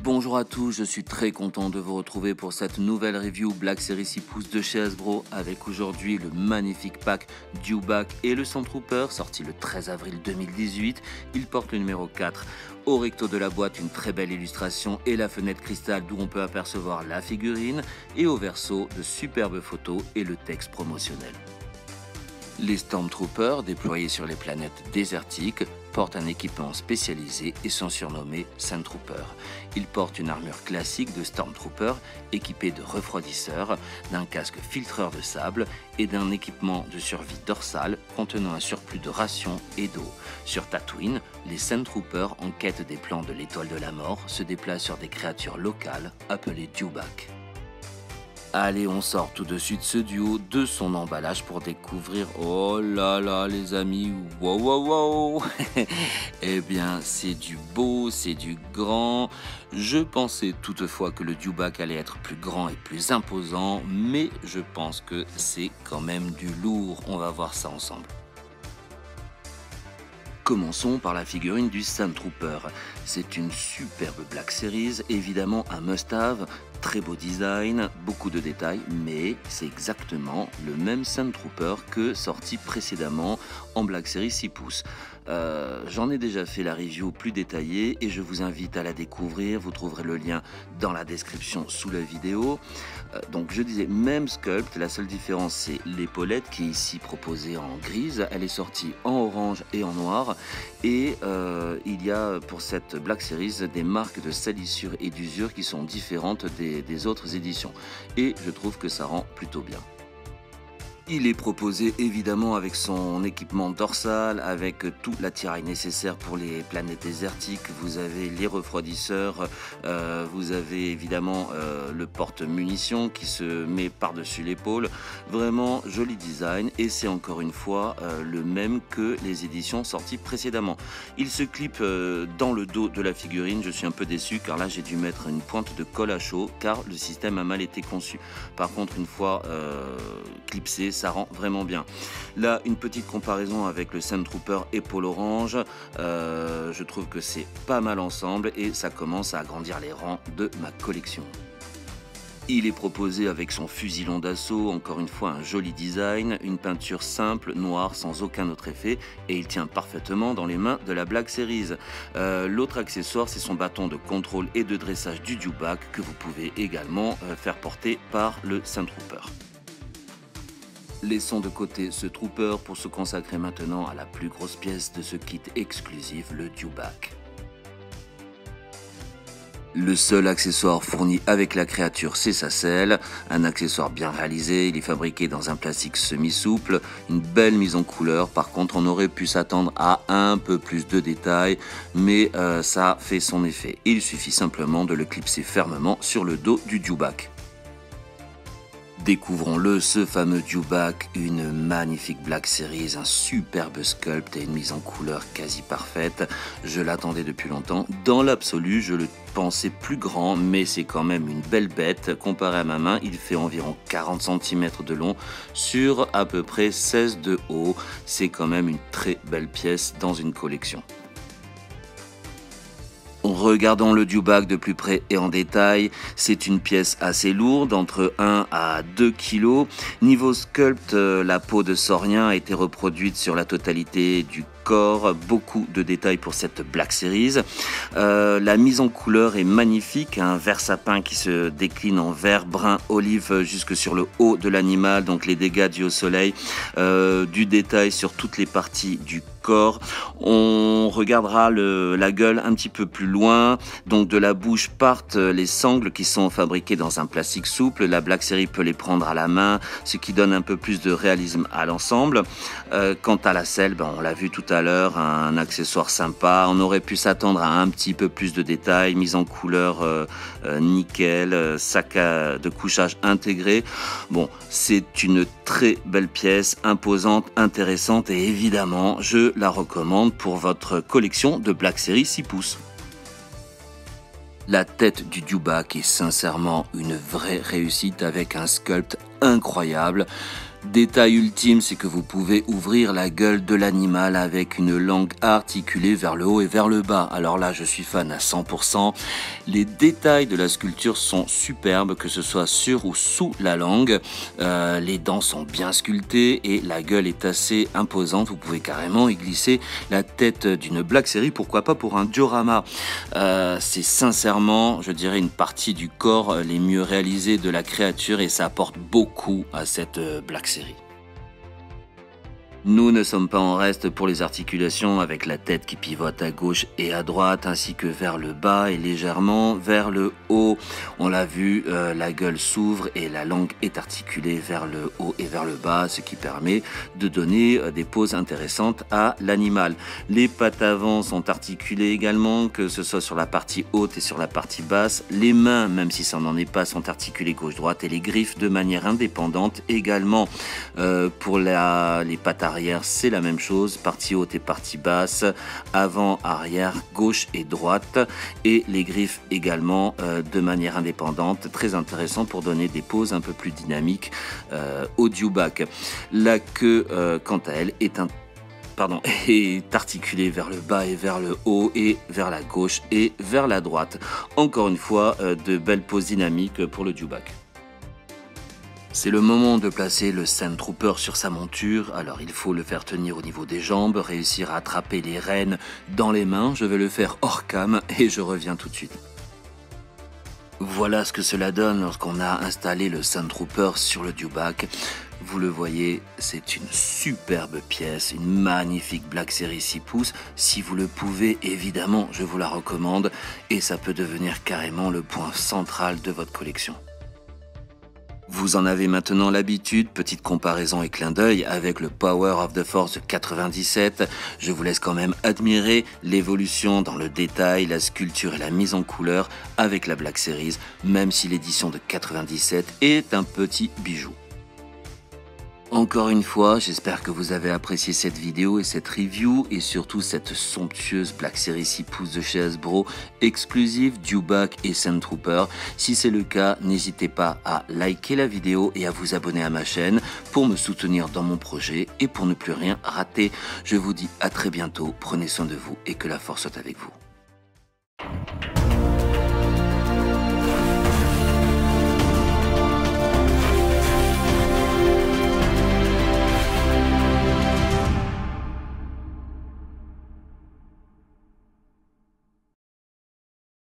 Bonjour à tous, je suis très content de vous retrouver pour cette nouvelle review Black Series 6 pouces de chez Hasbro avec aujourd'hui le magnifique pack Dewback et le Sandtrooper sorti le 13 avril 2018. Il porte le numéro 4. Au recto de la boîte, une très belle illustration et la fenêtre cristal d'où on peut apercevoir la figurine et au verso de superbes photos et le texte promotionnel. Les Stormtroopers, déployés sur les planètes désertiques, portent un équipement spécialisé et sont surnommés Sandtroopers. Ils portent une armure classique de Stormtrooper équipée de refroidisseurs, d'un casque filtreur de sable et d'un équipement de survie dorsale contenant un surplus de rations et d'eau. Sur Tatooine, les Sandtroopers, en quête des plans de l'étoile de la mort, se déplacent sur des créatures locales appelées Dewback. Allez, on sort tout de suite ce duo de son emballage pour découvrir... Oh là là les amis, wow wow wow. Eh bien, c'est du beau, c'est du grand. Je pensais toutefois que le Dewback allait être plus grand et plus imposant, mais je pense que c'est quand même du lourd. On va voir ça ensemble. Commençons par la figurine du Sandtrooper. C'est une superbe Black Series, évidemment un must-have, très beau design, beaucoup de détails, mais c'est exactement le même Sandtrooper que sorti précédemment en Black Series 6 pouces. J'en ai déjà fait la review plus détaillée et je vous invite à la découvrir, vous trouverez le lien dans la description sous la vidéo. Donc je disais même sculpt, la seule différence c'est l'épaulette qui est ici proposée en grise, elle est sortie en orange et en noir et il y a pour cette Black Series des marques de salissure et d'usure qui sont différentes des autres éditions et je trouve que ça rend plutôt bien. Il est proposé évidemment avec son équipement dorsal, avec tout l'attirail nécessaire pour les planètes désertiques. Vous avez les refroidisseurs, vous avez évidemment le porte-munitions qui se met par-dessus l'épaule. Vraiment joli design et c'est encore une fois le même que les éditions sorties précédemment. Il se clip dans le dos de la figurine. Je suis un peu déçu car là j'ai dû mettre une pointe de colle à chaud car le système a mal été conçu. Par contre une fois clipsé, ça rend vraiment bien. Là, une petite comparaison avec le Sandtrooper épaule orange. Je trouve que c'est pas mal ensemble et ça commence à agrandir les rangs de ma collection. Il est proposé avec son fusilon d'assaut, encore une fois un joli design, une peinture simple, noire, sans aucun autre effet, et il tient parfaitement dans les mains de la Black Series. L'autre accessoire, c'est son bâton de contrôle et de dressage du Dewback, que vous pouvez également faire porter par le Sandtrooper. Laissons de côté ce Trooper pour se consacrer maintenant à la plus grosse pièce de ce kit exclusif, le Dewback. Le seul accessoire fourni avec la créature, c'est sa selle. Un accessoire bien réalisé, il est fabriqué dans un plastique semi-souple, une belle mise en couleur. Par contre, on aurait pu s'attendre à un peu plus de détails, mais ça fait son effet. Il suffit simplement de le clipser fermement sur le dos du Dewback. Découvrons-le, ce fameux Dewback, une magnifique Black Series, un superbe sculpt et une mise en couleur quasi parfaite. Je l'attendais depuis longtemps. Dans l'absolu, je le pensais plus grand, mais c'est quand même une belle bête. Comparé à ma main, il fait environ 40 cm de long sur à peu près 16 de haut. C'est quand même une très belle pièce dans une collection. Regardons le Dewback de plus près et en détail, c'est une pièce assez lourde, entre 1 à 2 kg. Niveau sculpt, la peau de saurien a été reproduite sur la totalité du corps, beaucoup de détails pour cette Black Series. La mise en couleur est magnifique, un vert sapin qui se décline en vert, brun, olive jusque sur le haut de l'animal, donc les dégâts dus au soleil, du détail sur toutes les parties du corps. On regardera la gueule un petit peu plus loin, donc de la bouche partent les sangles qui sont fabriquées dans un plastique souple. La Black Series peut les prendre à la main, ce qui donne un peu plus de réalisme à l'ensemble. Quant à la selle, on l'a vu tout à l'heure, un accessoire sympa. On aurait pu s'attendre à un petit peu plus de détails, mise en couleur nickel, sac de couchage intégré. Bon, c'est une très belle pièce, imposante, intéressante et évidemment, je la recommande pour votre collection de Black Series 6 pouces. La tête du Dewback est sincèrement une vraie réussite avec un sculpt incroyable. Détail ultime, c'est que vous pouvez ouvrir la gueule de l'animal avec une langue articulée vers le haut et vers le bas. Alors là, je suis fan à 100%. Les détails de la sculpture sont superbes, que ce soit sur ou sous la langue. Les dents sont bien sculptées et la gueule est assez imposante. Vous pouvez carrément y glisser la tête d'une Black Series, pourquoi pas pour un diorama. C'est sincèrement, je dirais, une partie du corps les mieux réalisées de la créature et ça apporte beaucoup à cette Black Series. Nous ne sommes pas en reste pour les articulations avec la tête qui pivote à gauche et à droite ainsi que vers le bas et légèrement vers le haut. On l'a vu, la gueule s'ouvre et la langue est articulée vers le haut et vers le bas, ce qui permet de donner des poses intéressantes à l'animal. Les pattes avant sont articulées également, que ce soit sur la partie haute et sur la partie basse. Les mains, même si ça n'en est pas, sont articulées gauche-droite et les griffes de manière indépendante également. Pour les pattes arrière, c'est la même chose, partie haute et partie basse, avant, arrière, gauche et droite, et les griffes également de manière indépendante, très intéressant pour donner des poses un peu plus dynamiques au dewback. La queue, quant à elle, est articulée vers le bas et vers le haut et vers la gauche et vers la droite. Encore une fois, de belles poses dynamiques pour le dewback. C'est le moment de placer le Sand Trooper sur sa monture, alors il faut le faire tenir au niveau des jambes, réussir à attraper les rênes dans les mains. Je vais le faire hors cam et je reviens tout de suite. Voilà ce que cela donne lorsqu'on a installé le Sand Trooper sur le dewback. Vous le voyez, c'est une superbe pièce, une magnifique Black Series 6 pouces. Si vous le pouvez, évidemment, je vous la recommande et ça peut devenir carrément le point central de votre collection. Vous en avez maintenant l'habitude, petite comparaison et clin d'œil avec le Power of the Force de 97. Je vous laisse quand même admirer l'évolution dans le détail, la sculpture et la mise en couleur avec la Black Series, même si l'édition de 97 est un petit bijou. Encore une fois, j'espère que vous avez apprécié cette vidéo et cette review et surtout cette somptueuse Black Series 6 pouces de chez Hasbro, exclusive dewback et Sand Trooper. Si c'est le cas, n'hésitez pas à liker la vidéo et à vous abonner à ma chaîne pour me soutenir dans mon projet et pour ne plus rien rater. Je vous dis à très bientôt, prenez soin de vous et que la force soit avec vous.